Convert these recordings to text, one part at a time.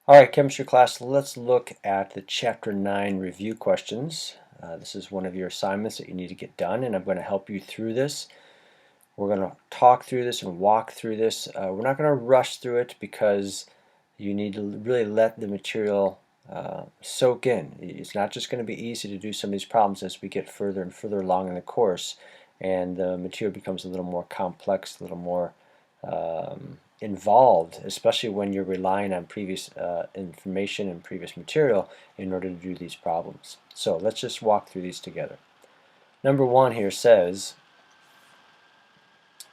Alright, chemistry class, let's look at the Chapter 9 review questions. This is one of your assignments that you need to get done, and I'm going to help you through this. We're going to talk through this and walk through this. We're not going to rush through it because you need to really let the material soak in. It's not just going to be easy to do some of these problems as we get further and further along in the course, and the material becomes a little more complex, a little more involved, especially when you're relying on previous information and previous material in order to do these problems. So let's just walk through these together. Number one here says,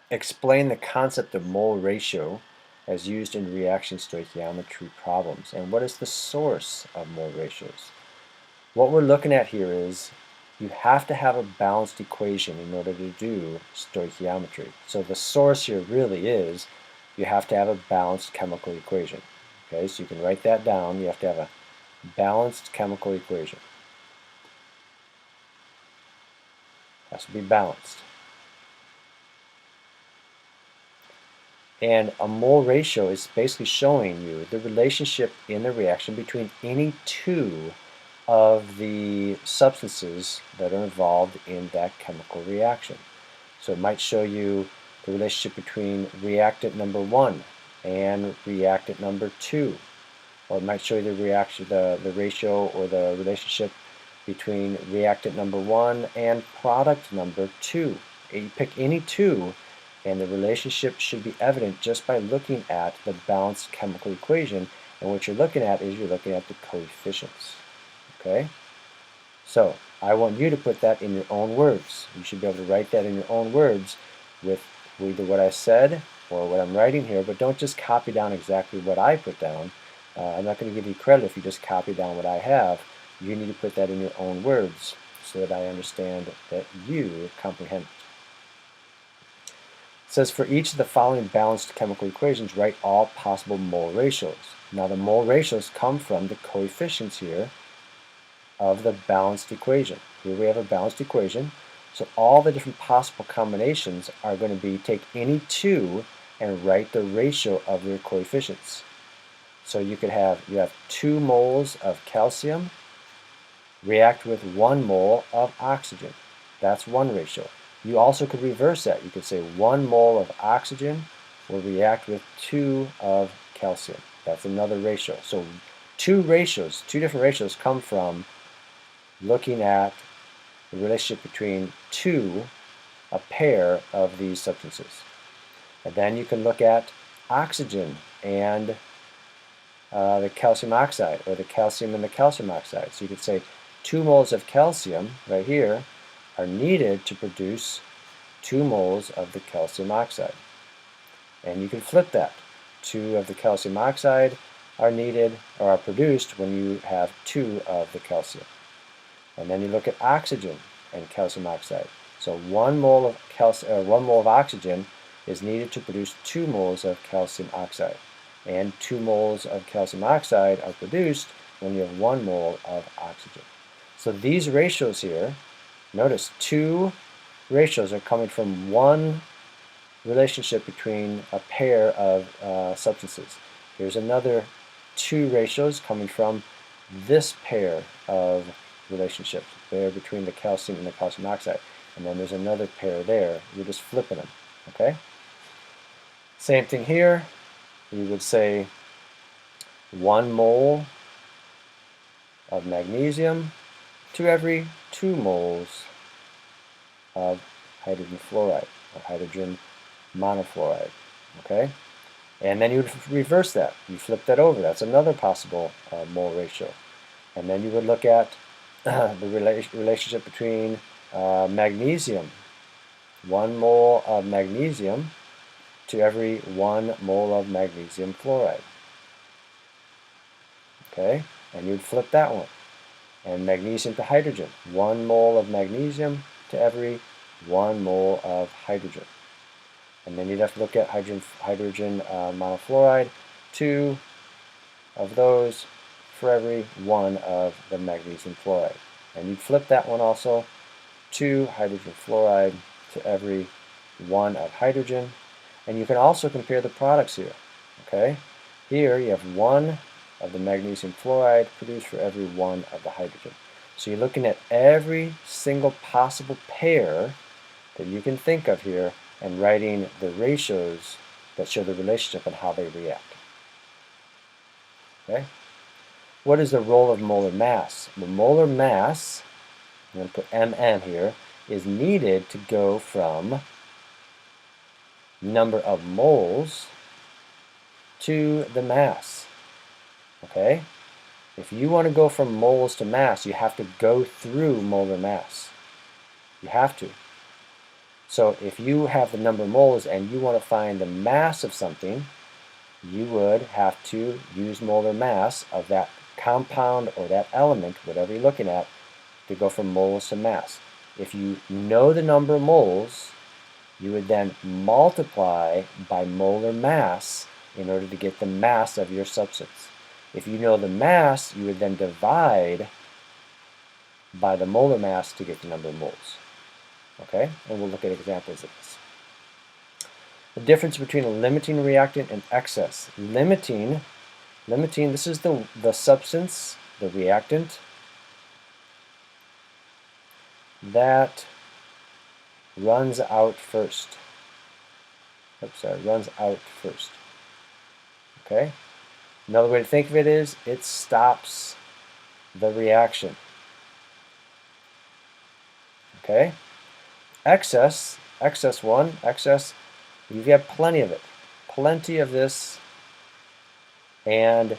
explain the concept of mole ratio as used in reaction stoichiometry problems, and what is the source of mole ratios. What we're looking at here is you have to have a balanced equation in order to do stoichiometry. So the source here really is you have to have a balanced chemical equation. Okay, so you can write that down. You have to have a balanced chemical equation. It has to be balanced. And a mole ratio is basically showing you the relationship in the reaction between any two of the substances that are involved in that chemical reaction. So it might show you the relationship between reactant number 1 and reactant number 2. Or it might show you the ratio or the relationship between reactant number 1 and product number 2. You pick any two, and the relationship should be evident just by looking at the balanced chemical equation. And what you're looking at is you're looking at the coefficients. Okay? So I want you to put that in your own words. You should be able to write that in your own words with either what I said or what I'm writing here, but don't just copy down exactly what I put down. I'm not going to give you credit if you just copy down what I have. You need to put that in your own words so that I understand that you comprehend it. It says, for each of the following balanced chemical equations, write all possible mole ratios. Now the mole ratios come from the coefficients here of the balanced equation. Here we have a balanced equation. So all the different possible combinations are going to be take any two and write the ratio of their coefficients. So you have 2 moles of calcium react with 1 mole of oxygen. That's one ratio. You also could reverse that. You could say 1 mole of oxygen will react with 2 of calcium. That's another ratio. So two different ratios come from looking at the relationship between a pair of these substances. And then you can look at oxygen and the calcium oxide, or the calcium and the calcium oxide. So you could say 2 moles of calcium right here are needed to produce 2 moles of the calcium oxide. And you can flip that. 2 of the calcium oxide are needed or are produced when you have 2 of the calcium. And then you look at oxygen and calcium oxide. So 1 mole of oxygen is needed to produce 2 moles of calcium oxide. And 2 moles of calcium oxide are produced when you have 1 mole of oxygen. So these ratios here, notice 2 ratios are coming from one relationship between a pair of substances. Here's another 2 ratios coming from this pair of relationships there between the calcium and the calcium oxide. And then there's another pair there. You're just flipping them. Okay? Same thing here. You would say 1 mole of magnesium to every 2 moles of hydrogen fluoride, or hydrogen monofluoride. Okay? And then you would reverse that. You flip that over. That's another possible mole ratio. And then you would look at the relationship between magnesium, 1 mole of magnesium to every 1 mole of magnesium fluoride. Okay, and you'd flip that one. And magnesium to hydrogen, 1 mole of magnesium to every 1 mole of hydrogen. And then you'd have to look at hydrogen monofluoride, 2 of those for every 1 of the magnesium fluoride. And you'd flip that one also, 2 hydrogen fluoride to every 1 of hydrogen. And you can also compare the products here. Okay, here you have 1 of the magnesium fluoride produced for every 1 of the hydrogen. So you're looking at every single possible pair that you can think of here and writing the ratios that show the relationship and how they react. Okay? What is the role of molar mass? The molar mass, I'm going to put Mn here, is needed to go from number of moles to the mass. Okay? If you want to go from moles to mass, you have to go through molar mass. You have to. So if you have the number of moles and you want to find the mass of something, you would have to use molar mass of that compound or that element, whatever you're looking at, to go from moles to mass. If you know the number of moles, you would then multiply by molar mass in order to get the mass of your substance. If you know the mass, you would then divide by the molar mass to get the number of moles. Okay? And we'll look at examples of this. The difference between a limiting reactant and excess. Limiting, this is the substance, the reactant, that runs out first. Runs out first. Okay? Another way to think of it is it stops the reaction. Okay? Excess, you've got plenty of it. Plenty of this, and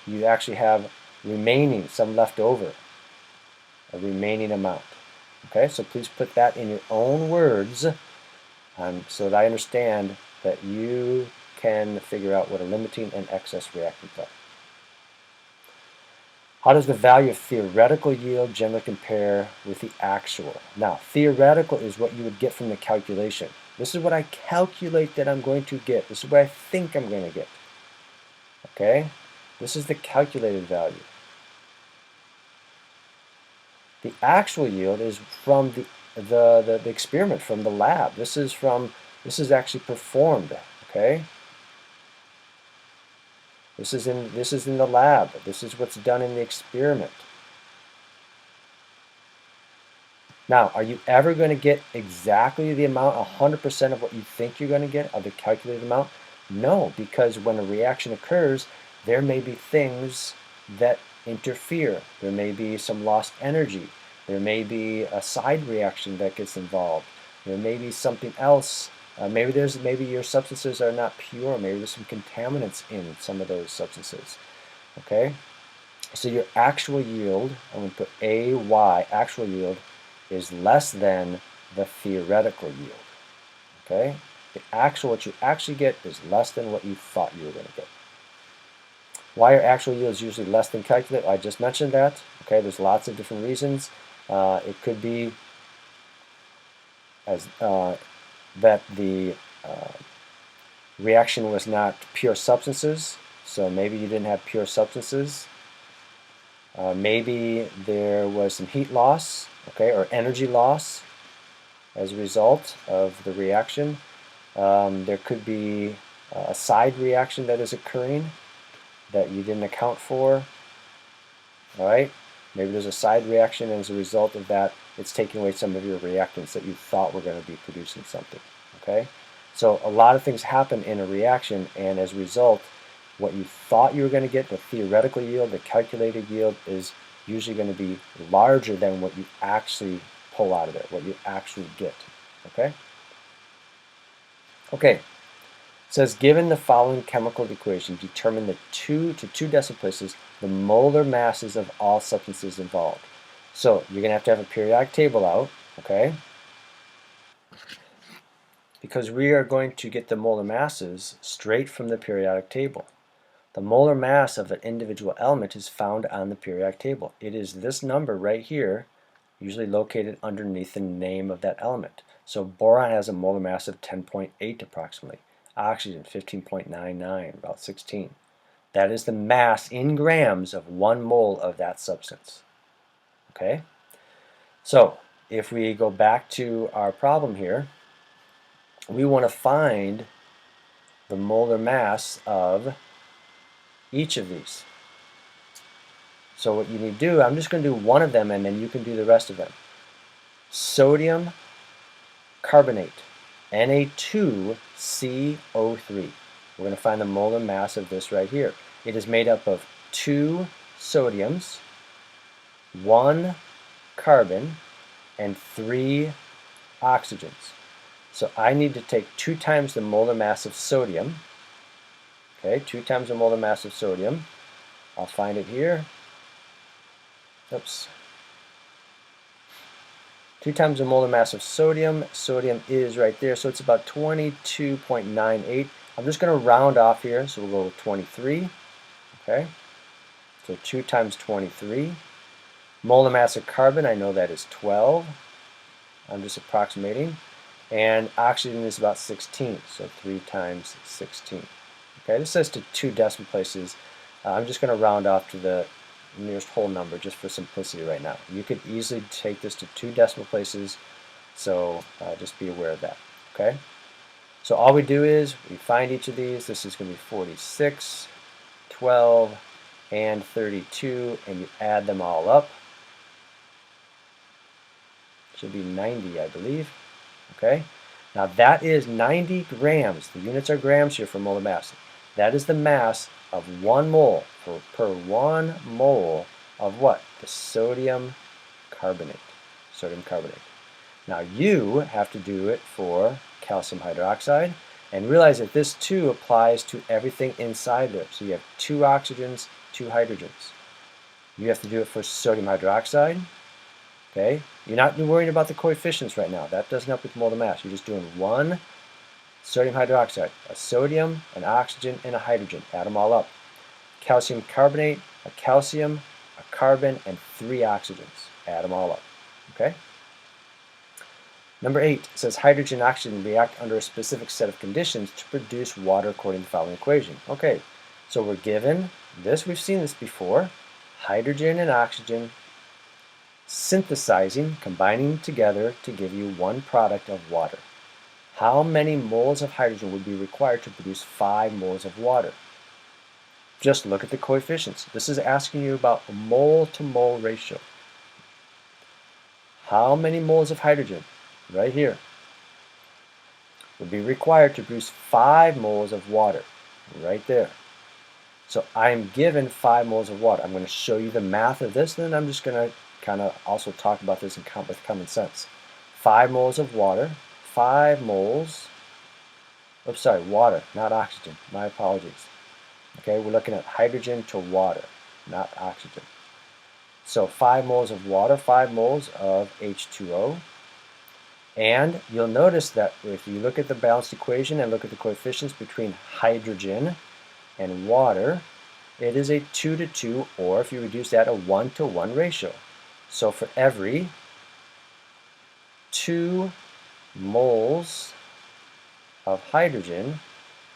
you actually have remaining, some left over, a remaining amount. Okay, so please put that in your own words so that I understand that you can figure out what a limiting and excess reactants are. How does the value of theoretical yield generally compare with the actual? Now, theoretical is what you would get from the calculation. This is what I calculate that I'm going to get. This is what I think I'm going to get. Okay? This is the calculated value. The actual yield is from the experiment, from the lab. This is actually performed. Okay? This is in the lab. This is what's done in the experiment. Now, are you ever going to get exactly the amount, 100% of what you think you're going to get, of the calculated amount? No, because when a reaction occurs, there may be things that interfere. There may be some lost energy. There may be a side reaction that gets involved. There may be something else. Maybe your substances are not pure. Maybe there's some contaminants in some of those substances. Okay? So your actual yield, I'm going to put AY, actual yield, is less than the theoretical yield. Okay? What you actually get is less than what you thought you were going to get. Why are actual yields usually less than calculated? I just mentioned that. Okay, there's lots of different reasons. It could be that the reaction was not pure substances, so maybe you didn't have pure substances. Maybe there was some heat loss, okay, or energy loss as a result of the reaction. There could be a side reaction that is occurring that you didn't account for. All right, maybe there's a side reaction, and as a result of that, it's taking away some of your reactants that you thought were going to be producing something. Okay, so a lot of things happen in a reaction, and as a result, what you thought you were going to get, the theoretical yield, the calculated yield, is usually going to be larger than what you actually pull out of it, what you actually get. Okay? Okay. It says, given the following chemical equation, determine the 2 to 2 decimal places the molar masses of all substances involved. So you're going to have a periodic table out, okay? Because we are going to get the molar masses straight from the periodic table. The molar mass of an individual element is found on the periodic table. It is this number right here, usually located underneath the name of that element. So boron has a molar mass of 10.8 approximately. Oxygen 15.99, about 16. That is the mass in grams of 1 mole of that substance. Okay? So if we go back to our problem here, we want to find the molar mass of each of these. So what you need to do, I'm just going to do one of them and then you can do the rest of them. Sodium carbonate, Na2CO3. We're going to find the molar mass of this right here. It is made up of 2 sodiums, 1 carbon, and 3 oxygens. So I need to take 2 times the molar mass of sodium. Okay, 2 times the molar mass of sodium. I'll find it here. Oops. 2 times the molar mass of sodium. Sodium is right there, so it's about 22.98. I'm just going to round off here, so we'll go with 23. Okay, so 2 times 23. Molar mass of carbon, I know that is 12. I'm just approximating. And oxygen is about 16, so 3 times 16. Okay, this says to 2 decimal places. I'm just going to round off to the nearest whole number just for simplicity right now. You could easily take this to 2 decimal places, so just be aware of that. Okay, so all we do is we find each of these. This is going to be 46, 12, and 32, and you add them all up. Should be 90, I believe. Okay, now that is 90 grams. The units are grams here for molar mass. That is the mass of 1 mole per 1 mole of what? The sodium carbonate. Sodium carbonate. Now you have to do it for calcium hydroxide, and realize that this too applies to everything inside there. So you have 2 oxygens, 2 hydrogens. You have to do it for sodium hydroxide. Okay, you're not worrying about the coefficients right now. That doesn't help with molar mass. You're just doing 1 sodium hydroxide, a sodium, an oxygen, and a hydrogen. Add them all up. Calcium carbonate, a calcium, a carbon, and 3 oxygens. Add them all up. Okay. Number 8 says hydrogen and oxygen react under a specific set of conditions to produce water according to the following equation. Okay, so we're given this. We've seen this before. Hydrogen and oxygen synthesizing, combining together to give you one product of water. How many moles of hydrogen would be required to produce 5 moles of water? Just look at the coefficients. This is asking you about a mole to mole ratio. How many moles of hydrogen, right here, would be required to produce 5 moles of water, right there. So I'm given 5 moles of water. I'm going to show you the math of this, and then I'm just going to kind of also talk about this with common sense. 5 moles of water, 5 moles, oops, sorry, water, not oxygen. My apologies. Okay, we're looking at hydrogen to water, not oxygen. So 5 moles of water, 5 moles of H2O. And you'll notice that if you look at the balanced equation and look at the coefficients between hydrogen and water, it is a 2 to 2, or if you reduce that, a 1 to 1 ratio. So for every 2 moles of hydrogen,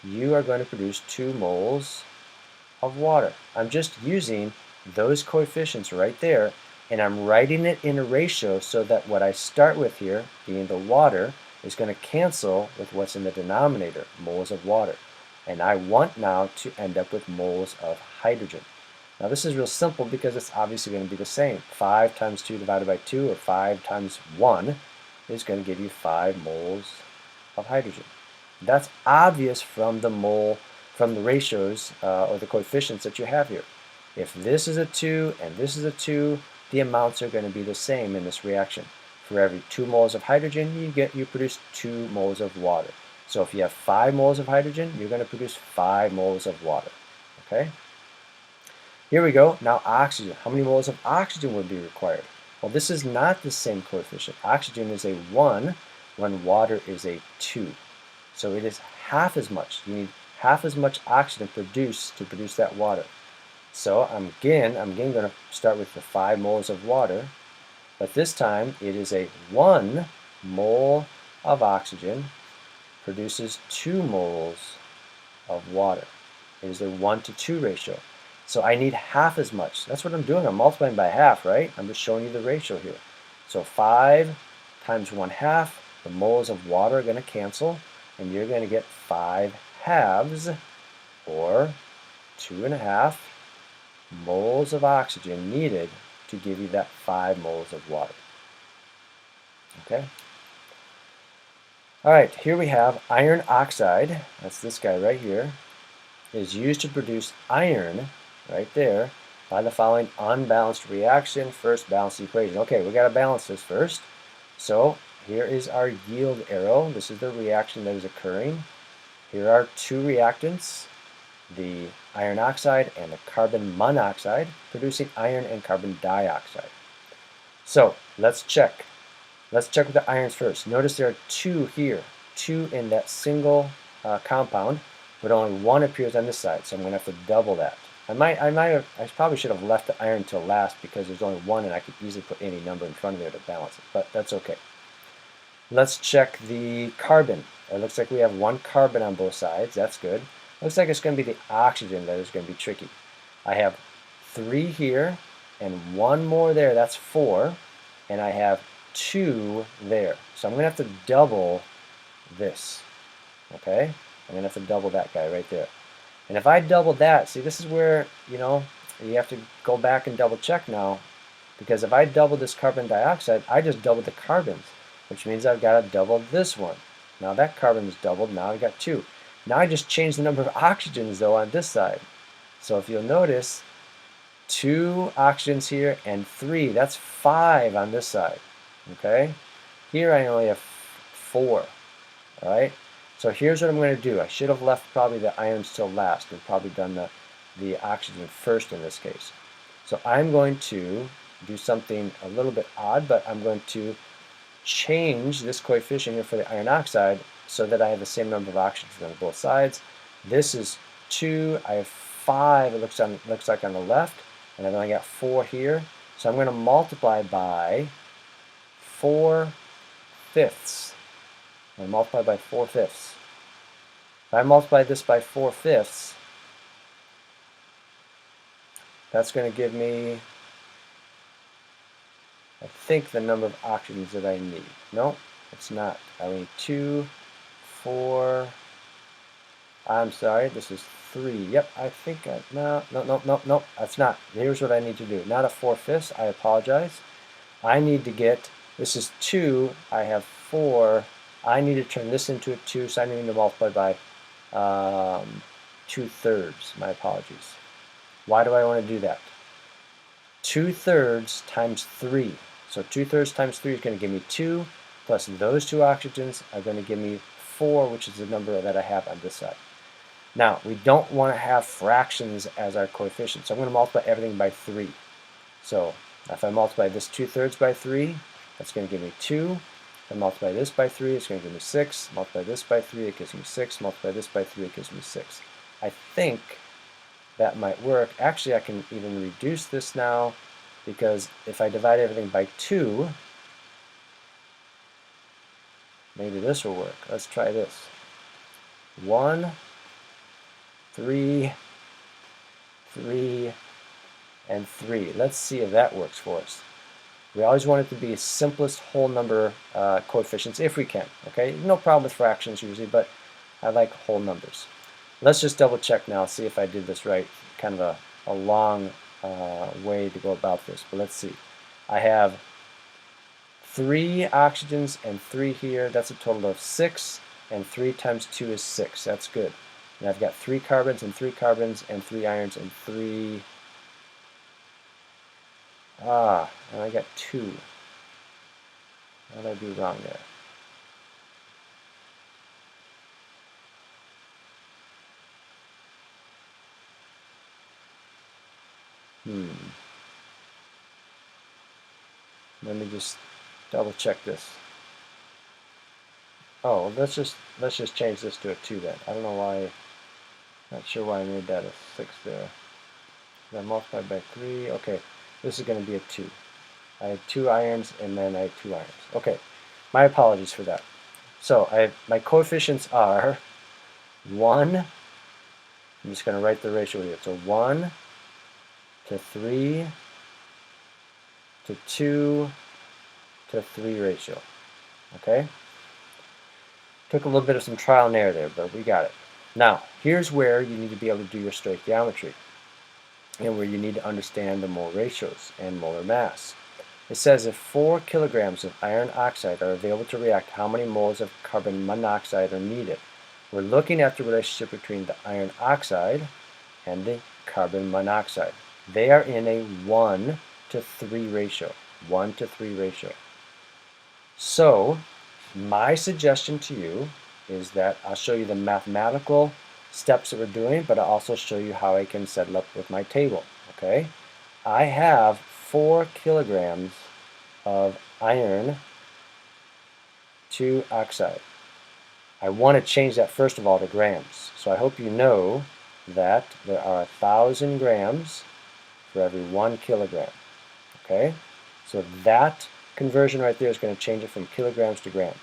you are going to produce 2 moles of water. I'm just using those coefficients right there, and I'm writing it in a ratio so that what I start with here, being the water, is going to cancel with what's in the denominator, moles of water. And I want now to end up with moles of hydrogen. Now this is real simple because it's obviously going to be the same. 5 times 2 divided by 2, or 5 times 1, is going to give you 5 moles of hydrogen. That's obvious from the ratios or the coefficients that you have here. If this is a 2 and this is a 2, the amounts are going to be the same in this reaction. For every 2 moles of hydrogen, you produce 2 moles of water. So if you have 5 moles of hydrogen, you're going to produce 5 moles of water. Okay? Here we go. Now oxygen. How many moles of oxygen would be required? Well, this is not the same coefficient. Oxygen is a 1 when water is a 2. So it is half as much. You need half as much oxygen produced to produce that water. So I'm again going to start with the 5 moles of water, but this time it is a 1 mole of oxygen produces 2 moles of water. It is a 1 to 2 ratio. So I need half as much. That's what I'm doing. I'm multiplying by half, right? I'm just showing you the ratio here. So 5 times 1/2, the moles of water are going to cancel, and you're going to get 5 halves, or 2.5 moles of oxygen needed to give you that 5 moles of water. Okay? All right, here we have iron oxide, that's this guy right here, is used to produce iron, right there, by the following unbalanced reaction. First, balance the equation. Okay, we got to balance this first. So here is our yield arrow. This is the reaction that is occurring. Here are two reactants, the iron oxide and the carbon monoxide, producing iron and carbon dioxide. So let's check. Let's check with the irons first. Notice there are two here, two in that single compound, but only one appears on this side, so I'm going to have to double that. I probably should have left the iron till last because there's only one and I could easily put any number in front of there to balance it, but that's okay. Let's check the carbon. It looks like we have one carbon on both sides. That's good. Looks like it's going to be the oxygen that is going to be tricky. I have 3 here and one more there. That's 4. And I have 2 there. So I'm going to have to double this. Okay? I'm going to have to double that guy right there. And if I double that, see, this is where, you have to go back and double check now. Because if I double this carbon dioxide, I just doubled the carbons, which means I've got to double this one. Now that carbon is doubled, now I've got 2. Now I just changed the number of oxygens though on this side. So if you'll notice, 2 oxygens here and 3, that's 5 on this side. Okay? Here I only have 4. Alright? So here's what I'm going to do. I should have left probably the irons till last and probably done the oxygen first in this case. So I'm going to do something a little bit odd, but I'm going to change this coefficient here for the iron oxide so that I have the same number of oxygens on both sides. This is 2, I have 5, it looks like on the left, and I've only got 4 here. So I'm going to multiply by 4/5. I multiply by 4/5. If I multiply this by 4/5, that's going to give me, I think, the number of oxygens that I need. No, it's not. I need 2, 4, I'm sorry, this is 3. Yep, I think, no, that's not. Here's what I need to do. Not a 4/5, I apologize. I need to get, this is 2, I have 4. I need to turn this into a 2, so I need to multiply by 2/3. My apologies. Why do I want to do that? 2/3 times 3. So 2/3 times 3 is going to give me 2, plus those 2 oxygens are going to give me 4, which is the number that I have on this side. Now, we don't want to have fractions as our coefficient, so I'm going to multiply everything by 3. So if I multiply this 2/3 by 3, that's going to give me 2. If I multiply this by 3, it's going to give me 6. Multiply this by 3, it gives me 6. Multiply this by 3, it gives me 6. I think that might work. Actually, I can even reduce this now, because if I divide everything by 2, maybe this will work. Let's try this. 1, 3, 3, and 3. Let's see if that works for us. We always want it to be simplest whole number coefficients if we can. Okay, no problem with fractions usually, but I like whole numbers. Let's just double check now, see if I did this right. Kind of a long way to go about this, but let's see. I have 3 oxygens and 3 here. That's a total of 6, and 3 times 2 is 6. That's good. And I've got 3 carbons and 3 carbons and 3 irons and 3. And I got 2. What did I do wrong there? Let me just double check this. Oh, let's just change this to a 2 then. I don't know why. Not sure why I made that a 6 there. Then multiplied by 3. Okay, this is going to be a 2. I had 2 irons and then I had 2 irons. Okay, my apologies for that. So my coefficients are 1. I'm just going to write the ratio here. So 1 to 3 to 2 to 3 ratio. Okay? Took a little bit of some trial and error there, but we got it. Now, here's where you need to be able to do your stoichiometry. and where you need to understand the mole ratios and molar mass. It says if 4 kilograms of iron oxide are available to react, how many moles of carbon monoxide are needed? We're looking at the relationship between the iron oxide and the carbon monoxide. They are in a 1 to 3 ratio. 1 to 3 ratio. So, my suggestion to you is that I'll show you the mathematical steps that we're doing, but I'll also show you how I can set it up with my table. Okay? I have 4 kilograms of iron 2 oxide. I want to change that first of all to grams. So I hope you know that there are 1,000 grams for every 1 kilogram. Okay? So that conversion right there is going to change it from kilograms to grams.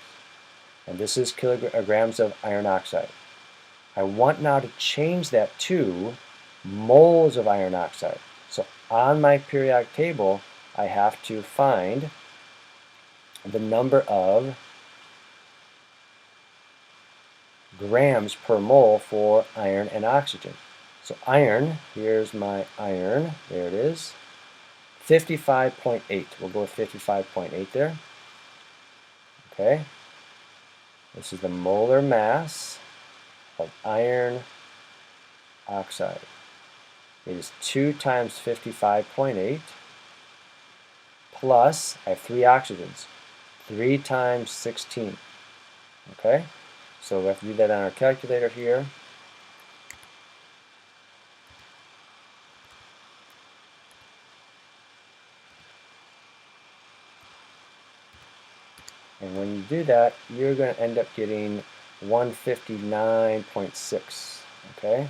And this is grams of iron oxide. I want now to change that to moles of iron oxide. So on my periodic table, I have to find the number of grams per mole for iron and oxygen. So iron, here's my iron, there it is, 55.8. We'll go with 55.8 there. Okay. This is the molar mass of iron oxide. It is 2 times 55.8 plus, I have 3 oxygens, 3 times 16. Okay? So we have to do that on our calculator here. And when you do that, you're going to end up getting 159.6. Okay?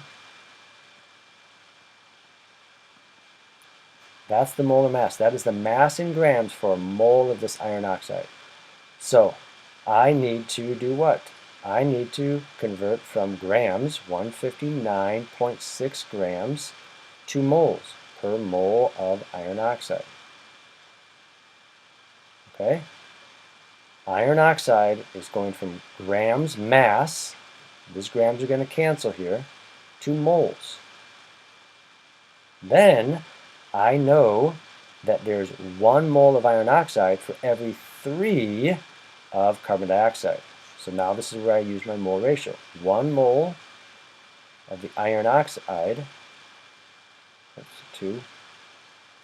That's the molar mass. That is the mass in grams for a mole of this iron oxide. So I need to do what? I need to convert from grams, 159.6 grams, to moles per mole of iron oxide. Okay? Iron oxide is going from grams mass, these grams are going to cancel here, to moles. Then I know that there's 1 mole of iron oxide for every 3 of carbon dioxide. So now this is where I use my mole ratio. 1 mole of the iron oxide, that's 2,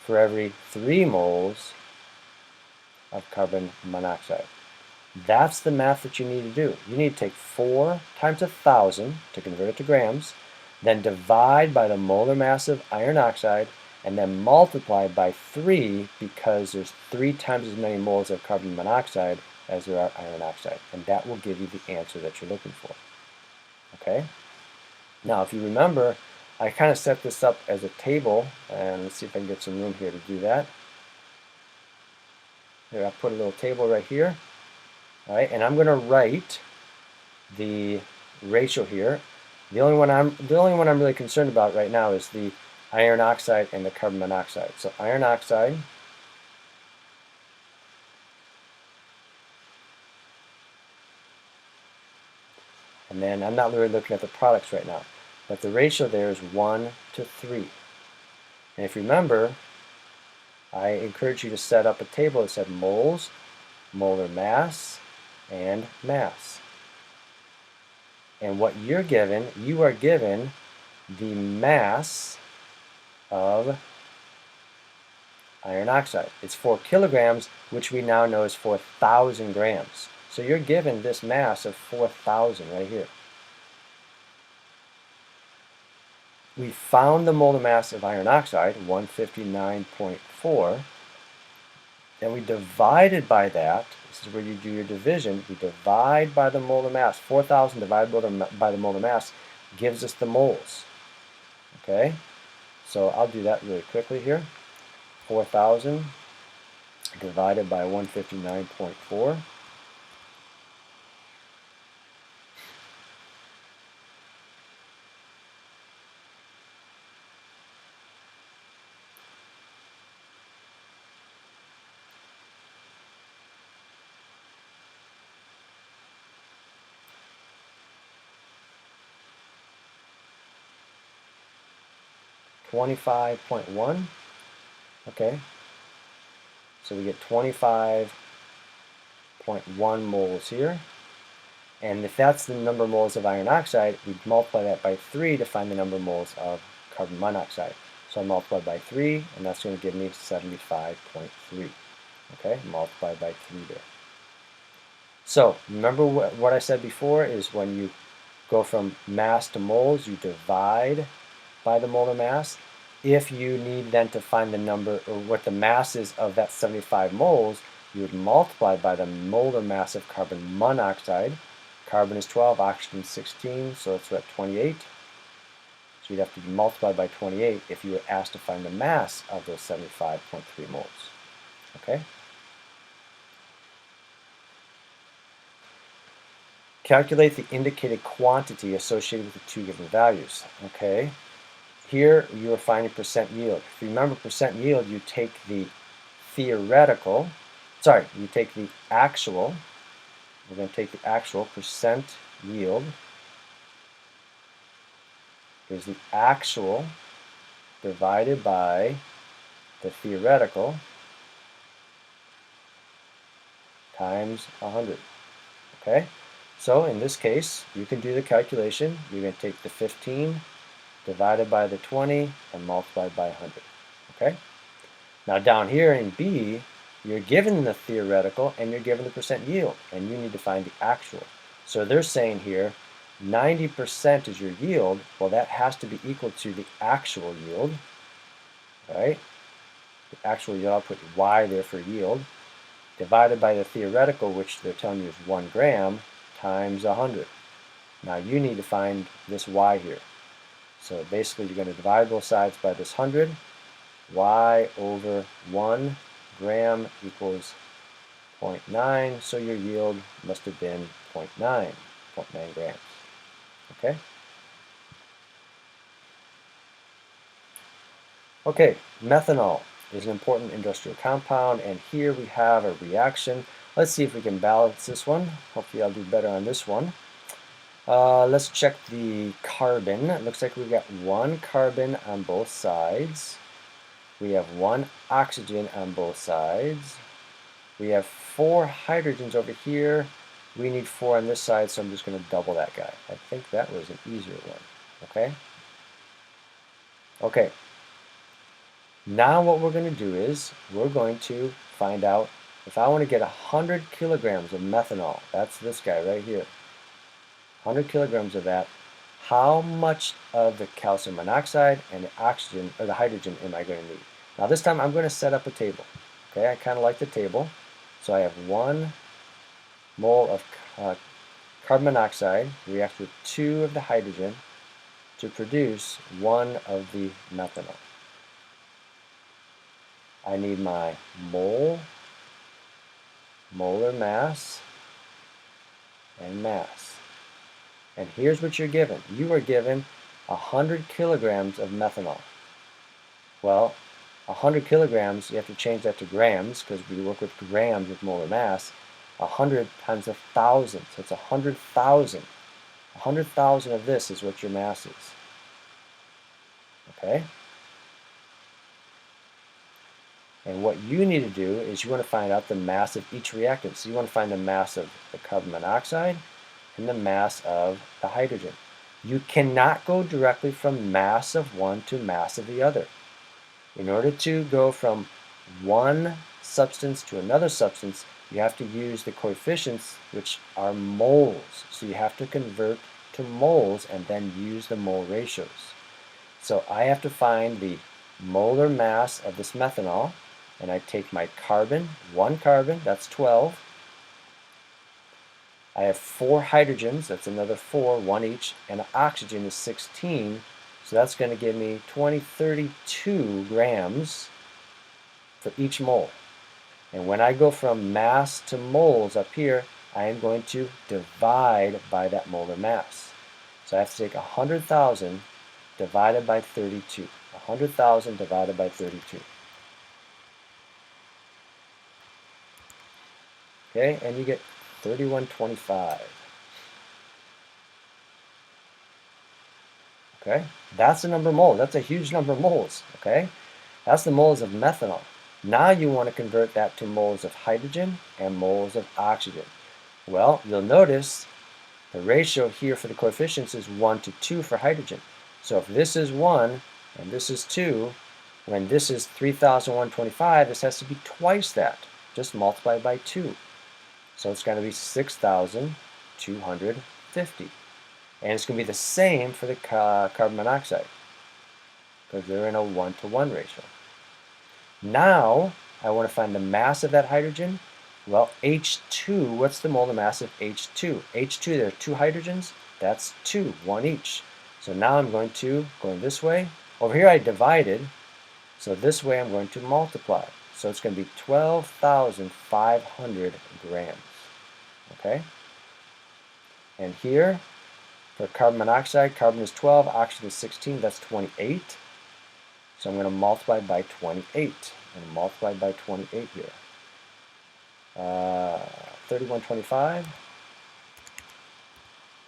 for every 3 moles of carbon monoxide. That's the math that you need to do. You need to take 4 times 1,000 to convert it to grams, then divide by the molar mass of iron oxide, and then multiply by 3 because there's 3 times as many moles of carbon monoxide as there are iron oxide. And that will give you the answer that you're looking for. Okay? Now, if you remember, I kind of set this up as a table, and let's see if I can get some room here to do that. Here, I'll put a little table right here. All right, and I'm going to write the ratio here. The only one I'm really concerned about right now is the iron oxide and the carbon monoxide. So iron oxide and then I'm not really looking at the products right now, but the ratio there is 1 to 3. And if you remember, I encourage you to set up a table that said moles, molar mass, and mass. And what you're given, you are given the mass of iron oxide. It's 4 kilograms, which we now know is 4,000 grams. So you're given this mass of 4,000 right here. We found the molar mass of iron oxide, 159.4, and we divided by that. This is where you do your division. We divide by the molar mass. 4,000 divided by the molar mass gives us the moles. Okay? So I'll do that really quickly here. 4,000 divided by 159.4. 25.1. Okay, so we get 25.1 moles here. And if that's the number of moles of iron oxide, we multiply that by 3 to find the number of moles of carbon monoxide. So I multiply by 3, and that's going to give me 75.3. Okay, multiply by 3 there. So remember what I said before is when you go from mass to moles, you divide by the molar mass. If you need then to find the number or what the mass is of that 75 moles, you would multiply by the molar mass of carbon monoxide. Carbon is 12, oxygen is 16, so it's at 28. So you'd have to multiply by 28 if you were asked to find the mass of those 75.3 moles. Okay? Calculate the indicated quantity associated with the two given values. Okay? Here you are finding percent yield. If you remember percent yield, you take the you take the actual. We're going to take the actual percent yield. Here's the actual divided by the theoretical times 100. Okay? So in this case, you can do the calculation. You're going to take the 15 divided by the 20 and multiplied by 100. Okay? Now down here in B, you're given the theoretical and you're given the percent yield, and you need to find the actual. So they're saying here 90% is your yield. Well, that has to be equal to the actual yield, right? The actual yield, I'll put Y there for yield, divided by the theoretical, which they're telling you is 1 gram, times 100. Now you need to find this Y here. So basically you're going to divide both sides by this 100. Y over 1 gram equals 0.9, so your yield must have been 0.9 grams. Okay? Okay, methanol is an important industrial compound, and here we have a reaction. Let's see if we can balance this one. Hopefully I'll do better on this one. Let's check the carbon. It looks like we've got 1 carbon on both sides. We have 1 oxygen on both sides. We have 4 hydrogens over here. We need 4 on this side, so I'm just going to double that guy. I think that was an easier one. Okay? Okay. Now what we're going to do is we're going to find out if I want to get 100 kilograms of methanol, that's this guy right here, 100 kilograms of that, how much of the calcium monoxide and the oxygen or the hydrogen am I going to need? Now this time I'm going to set up a table. Okay, I kind of like the table. So I have 1 mole of carbon monoxide reacts with 2 of the hydrogen to produce 1 of the methanol. I need my molar mass, and mass. And here's what you're given. You are given 100 kilograms of methanol. Well, 100 kilograms, you have to change that to grams because we work with grams with molar mass. 100 times 1,000, so it's 100,000. 100,000 of this is what your mass is. Okay? And what you need to do is you want to find out the mass of each reactant. So you want to find the mass of the carbon monoxide and the mass of the hydrogen. You cannot go directly from mass of one to mass of the other. In order to go from one substance to another substance, you have to use the coefficients, which are moles. So you have to convert to moles and then use the mole ratios. So I have to find the molar mass of this methanol, and I take my carbon, 1 carbon, that's 12. I have 4 hydrogens, that's another 4, 1 each, and oxygen is 16, so that's going to give me 32 grams for each mole. And when I go from mass to moles up here, I am going to divide by that molar mass. So I have to take 100,000 divided by 32. 100,000 divided by 32. Okay, and you get 3125. Okay, that's the number of moles. That's a huge number of moles. Okay, that's the moles of methanol. Now you want to convert that to moles of hydrogen and moles of oxygen. Well, you'll notice the ratio here for the coefficients is 1 to 2 for hydrogen. So if this is 1 and this is 2, when this is 3,125, this has to be twice that. Just multiply by 2. So it's going to be 6,250. And it's going to be the same for the carbon monoxide because they're in a 1 to 1 ratio. Now, I want to find the mass of that hydrogen. Well, H2, what's the molar mass of H2? H2, there are 2 hydrogens. That's 2, 1 each. So now I'm going this way. Over here I divided, so this way I'm going to multiply. So it's going to be 12,500 grams. Okay? And here, for carbon monoxide, carbon is 12, oxygen is 16, that's 28. So I'm going to multiply by 28. I'm going to multiply by 28 here. 3125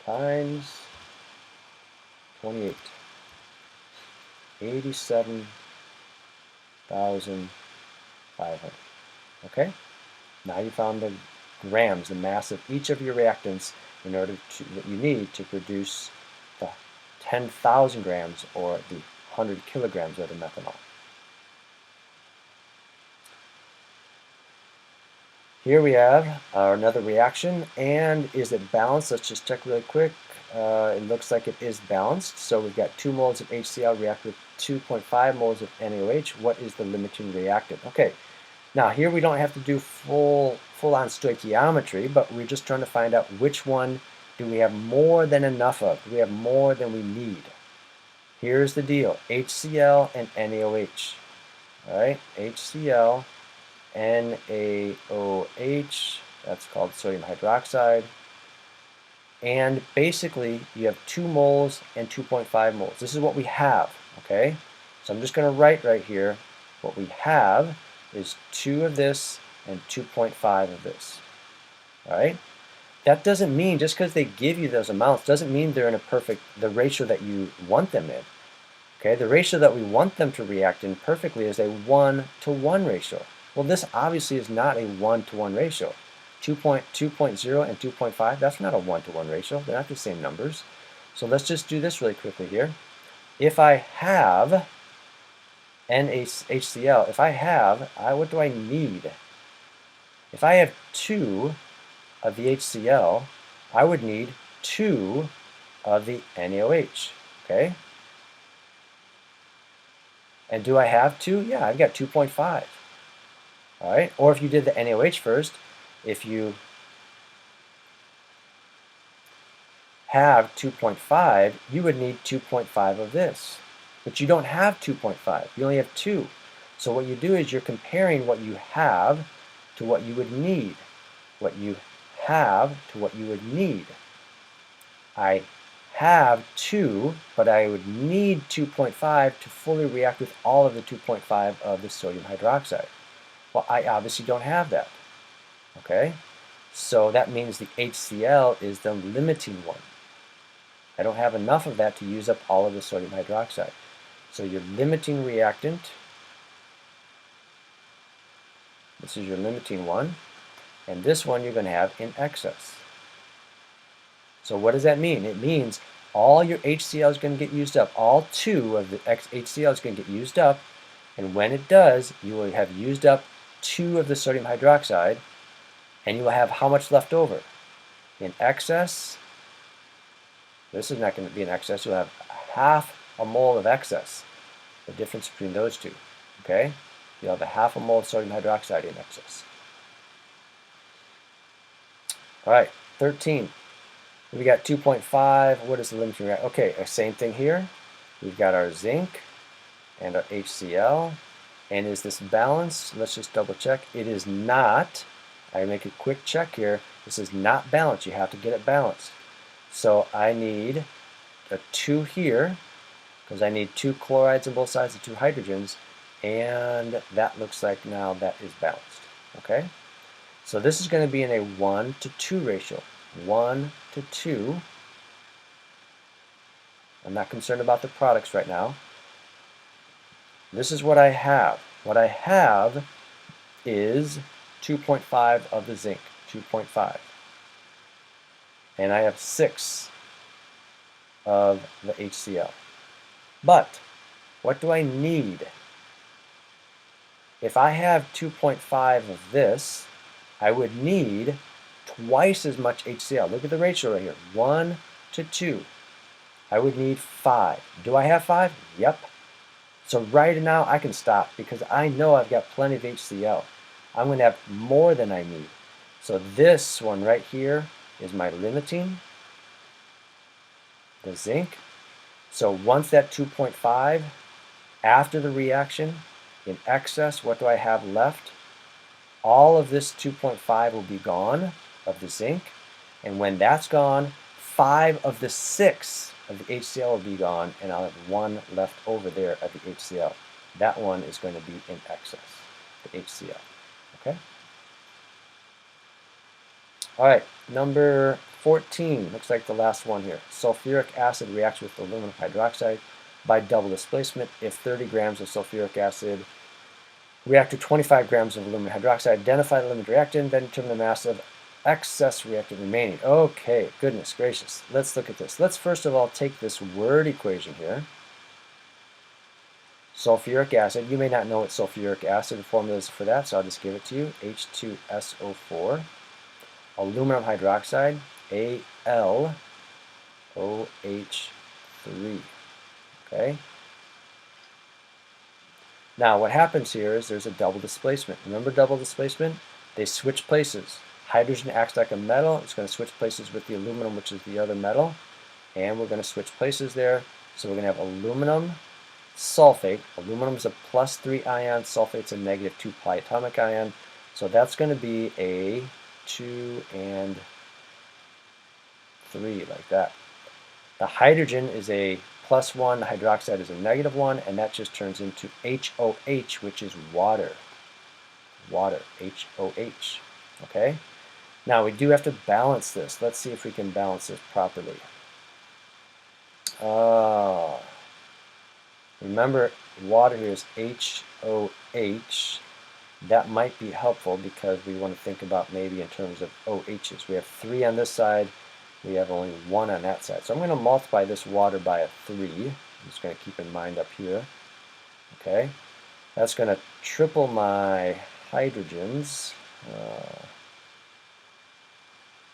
times 28. 87,500. Okay? Now you found the grams, the mass of each of your reactants in order to that you need to produce the 10,000 grams or the 100 kilograms of the methanol. Here we have another reaction, and is it balanced? Let's just check really quick. It looks like it is balanced. So we've got 2 moles of HCl react with 2.5 moles of NaOH. What is the limiting reactant? Okay, now here we don't have to do full-on stoichiometry, but we're just trying to find out which one do we have more than enough of? Do we have more than we need? Here's the deal, HCl and NaOH. All right, HCl, NaOH, that's called sodium hydroxide. And basically, you have 2 moles and 2.5 moles. This is what we have, okay? So I'm just going to write right here, what we have is 2 of this and 2.5 of this, all right? That doesn't mean, just because they give you those amounts, doesn't mean they're in the ratio that you want them in. Okay, the ratio that we want them to react in perfectly is a 1 to 1 ratio. Well, this obviously is not a 1 to 1 ratio. 2.0 and 2.5, that's not a 1 to 1 ratio. They're not the same numbers. So let's just do this really quickly here. If I have NaHCl, what do I need? If I have 2 of the HCl, I would need 2 of the NaOH, okay? And do I have 2? Yeah, I've got 2.5. All right, or if you did the NaOH first, if you have 2.5, you would need 2.5 of this. But you don't have 2.5, you only have 2. So what you do is you're comparing what you have to what you would need. What you have to what you would need. I have 2, but I would need 2.5 to fully react with all of the 2.5 of the sodium hydroxide. Well, I obviously don't have that, okay? So that means the HCl is the limiting one. I don't have enough of that to use up all of the sodium hydroxide. So your limiting reactant, this is your limiting one, and this one you're going to have in excess. So what does that mean? It means all your HCl is going to get used up. All 2 of the HCl is going to get used up, and when it does, you will have used up 2 of the sodium hydroxide, and you will have how much left over? In excess, this is not going to be in excess, you'll have half a mole of excess, the difference between those two, okay? You'll have a half a mole of sodium hydroxide in excess. All right, 13. We got 2.5, what is the limiting reaction? Okay, same thing here. We've got our zinc and our HCl. And is this balanced? Let's just double check. It is not. I make a quick check here. This is not balanced. You have to get it balanced. So I need a 2 here, because I need 2 chlorides on both sides and 2 hydrogens. And that looks like now that is balanced. Okay? So this is going to be in a 1 to 2 ratio. 1 to 2. I'm not concerned about the products right now. This is what I have. What I have is 2.5 of the zinc, 2.5. And I have 6 of the HCl. But what do I need? If I have 2.5 of this, I would need twice as much HCl. Look at the ratio right here, 1 to 2. I would need 5. Do I have 5? Yep. So right now I can stop because I know I've got plenty of HCl. I'm going to have more than I need. So this one right here is my limiting, the zinc. So once that 2.5, after the reaction, in excess, what do I have left? All of this 2.5 will be gone of the zinc. And when that's gone, 5 of the 6 of the HCl will be gone, and I'll have 1 left over there of the HCl. That one is going to be in excess, the HCl. Okay? All right, number 14, looks like the last one here. Sulfuric acid reacts with aluminum hydroxide by double displacement. If 30 grams of sulfuric acid react to 25 grams of aluminum hydroxide, identify the limiting reactant, then determine the mass of excess reactant remaining. Okay, goodness gracious. Let's look at this. Let's first of all take this word equation here. Sulfuric acid. You may not know what sulfuric acid formula is for that, so I'll just give it to you. H2SO4. Aluminum hydroxide, AlOH3. Okay? Now what happens here is there's a double displacement. Remember double displacement? They switch places. Hydrogen acts like a metal. It's going to switch places with the aluminum, which is the other metal. And we're going to switch places there. So we're going to have aluminum sulfate. Aluminum is a +3 ion. Sulfate's a -2 pi atomic ion. So that's going to be a 2 and 3 like that. The hydrogen is a +1, the hydroxide is a -1, and that just turns into HOH, which is water. Water, HOH. Okay? Now we do have to balance this. Let's see if we can balance this properly. Remember, water here is HOH. That might be helpful because we want to think about maybe in terms of OHs. We have 3 on this side. We have only 1 on that side. So I'm going to multiply this water by a 3. I'm just going to keep in mind up here. Okay. That's going to triple my hydrogens.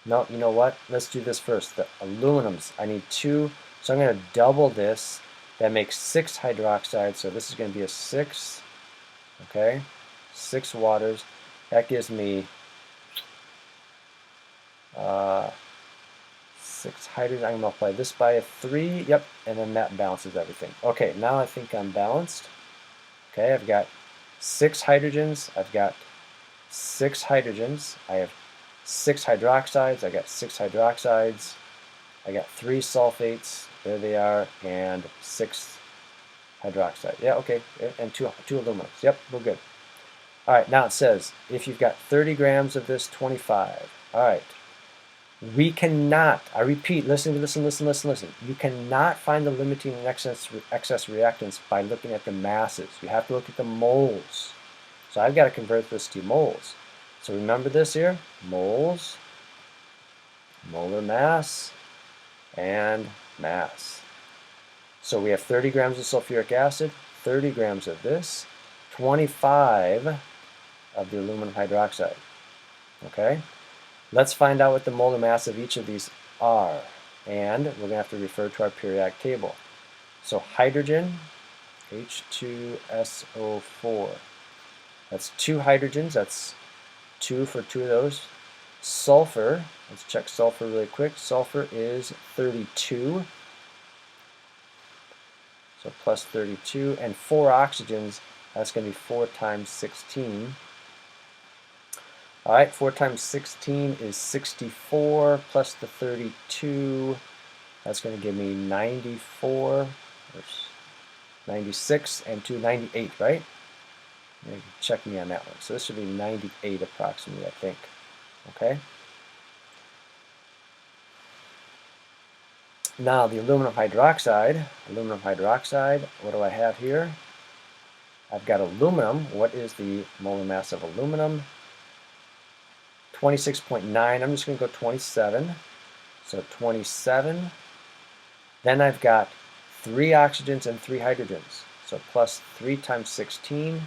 No, you know what? Let's do this first. The aluminums, I need 2. So I'm going to double this. That makes 6 hydroxide. So this is going to be a 6. Okay. 6 waters. That gives me 6 hydrogen. I can multiply this by a 3. Yep, and then that balances everything. Okay, now I think I'm balanced. Okay, I've got 6 hydrogens. I've got 6 hydrogens. I have 6 hydroxides. I got 6 hydroxides. I got 3 sulfates. There they are, and 6 hydroxide. Yeah, okay, and 2 aluminums. Yep, we're good. All right, now it says, if you've got 30 grams of this, 25. All right, we cannot, I repeat, listen. You cannot find the limiting and excess reactants by looking at the masses. You have to look at the moles. So I've got to convert this to moles. So remember this here, moles, molar mass, and mass. So we have 30 grams of sulfuric acid, 30 grams of this, 25 of the aluminum hydroxide. Okay? Let's find out what the molar mass of each of these are. And we're going to have to refer to our periodic table. So hydrogen, H2SO4. That's 2 hydrogens. That's 2 for 2 of those. Sulfur, let's check sulfur really quick. Sulfur is 32. So plus 32. And 4 oxygens, that's going to be 4 times 16. All right, 4 times 16 is 64 plus the 32. That's going to give me 94, 96, and 2, 98, right? Check me on that one. So this should be 98 approximately, I think. Okay? Now the aluminum hydroxide, what do I have here? I've got aluminum. What is the molar mass of aluminum? 26.9. I'm just going to go 27. So 27. Then I've got 3 oxygens and 3 hydrogens. So plus 3 times 16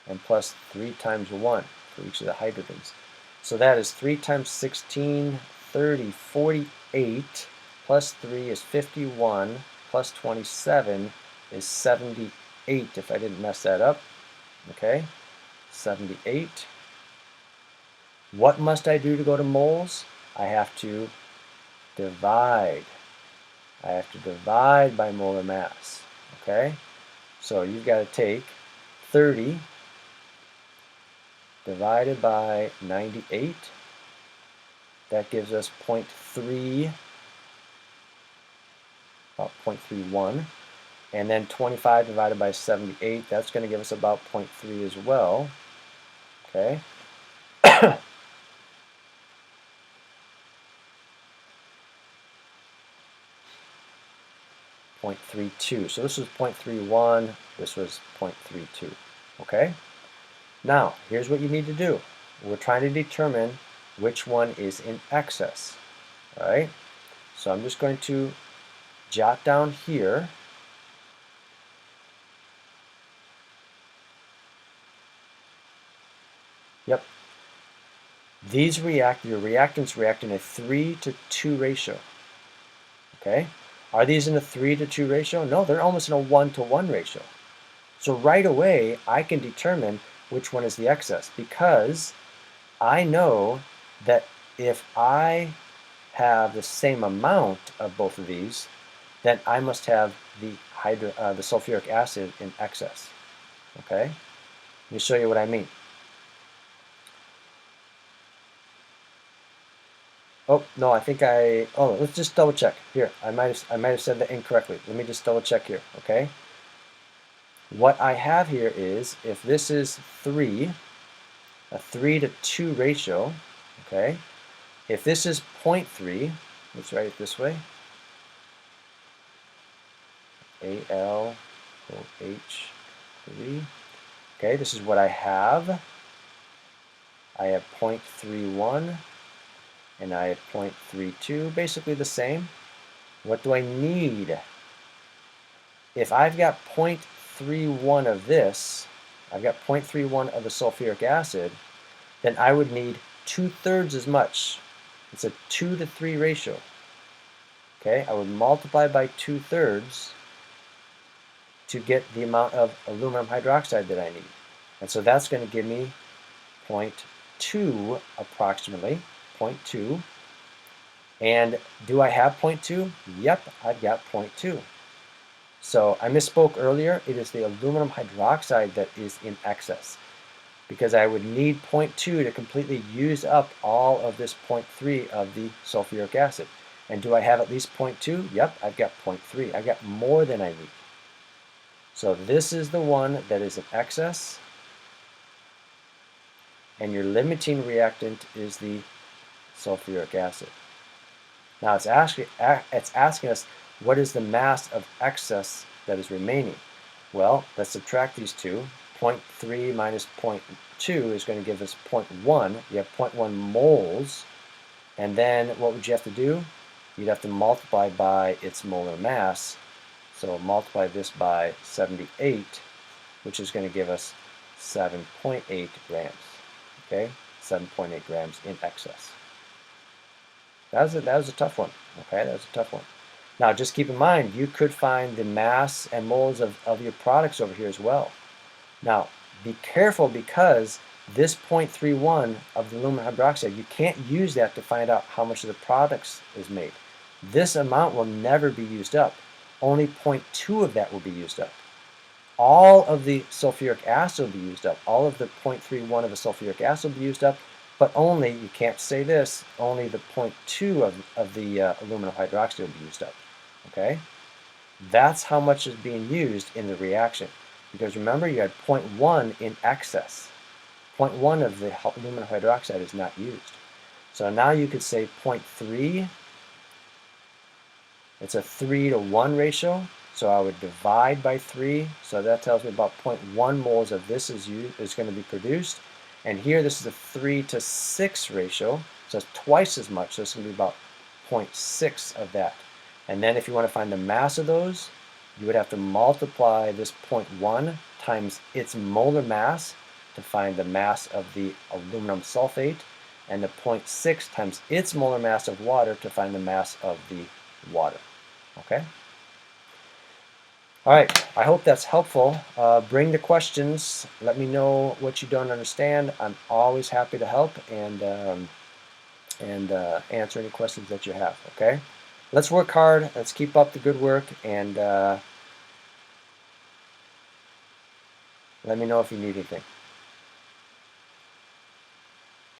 and plus 3 times 1 for each of the hydrogens. So that is 3 times 16, 30, 48, plus 3 is 51, plus 27 is 78, if I didn't mess that up. Okay, 78. What must I do to go to moles? I have to divide. I have to divide by molar mass. Okay, so you've got to take 30 divided by 98. That gives us 0.3, about 0.31. And then 25 divided by 78, that's going to give us about 0.3 as well. Okay. 0.32. So this was 0.31, this was 0.32. Okay? Now, here's what you need to do. We're trying to determine which one is in excess. All right? So I'm just going to jot down here. Yep. These your reactants react in a 3:2 ratio. Okay? Are these in a 3:2 ratio? No, they're almost in a 1:1 ratio. So right away, I can determine which one is the excess because I know that if I have the same amount of both of these, then I must have the sulfuric acid in excess. Okay? Let me show you what I mean. Oh, no, I think let's just double check. Here, I might have said that incorrectly. Let me just double check here, okay? What I have here is, if this is 3, a 3:2 ratio, okay? If this is 0.3, let's write it this way. AlOH3. Okay, this is what I have. I have 0.31 and I have 0.32, basically the same. What do I need? If I've got 0.31 of this, I've got 0.31 of the sulfuric acid, then I would need 2/3 as much. It's a 2:3 ratio. Okay, I would multiply by 2/3 to get the amount of aluminum hydroxide that I need. And so that's going to give me 0.2 approximately, 0.2. And do I have 0.2? Yep, I've got 0.2. So I misspoke earlier. It is the aluminum hydroxide that is in excess because I would need 0.2 to completely use up all of this 0.3 of the sulfuric acid. And do I have at least 0.2? Yep, I've got 0.3. I've got more than I need. So this is the one that is in excess. And your limiting reactant is the sulfuric acid. Now it's asking us, what is the mass of excess that is remaining? Well, let's subtract these two. 0.3 minus 0.2 is going to give us 0.1. You have 0.1 moles. And then what would you have to do? You'd have to multiply by its molar mass. So multiply this by 78, which is going to give us 7.8 grams. Okay, 7.8 grams in excess. That was a tough one. Okay, that was a tough one. Now, just keep in mind, you could find the mass and moles of your products over here as well. Now, be careful because this 0.31 of the aluminum hydroxide, you can't use that to find out how much of the products is made. This amount will never be used up. Only 0.2 of that will be used up. All of the sulfuric acid will be used up. All of the 0.31 of the sulfuric acid will be used up. But only, you can't say this, only the 0.2 of the aluminum hydroxide will be used up. Okay? That's how much is being used in the reaction. Because remember, you had 0.1 in excess. 0.1 of the aluminum hydroxide is not used. So now you could say 0.3 It's a 3 to 1 ratio, so I would divide by 3. So that tells me about 0.1 moles of this is going to be produced. And here this is a 3 to 6 ratio, so it's twice as much. So it's going to be about 0.6 of that. And then if you want to find the mass of those, you would have to multiply this 0.1 times its molar mass to find the mass of the aluminum sulfate, and the 0.6 times its molar mass of water to find the mass of the water. Okay? All right, I hope that's helpful. Bring the questions. Let me know what you don't understand. I'm always happy to help and answer any questions that you have. Okay? Let's work hard. Let's keep up the good work, and let me know if you need anything.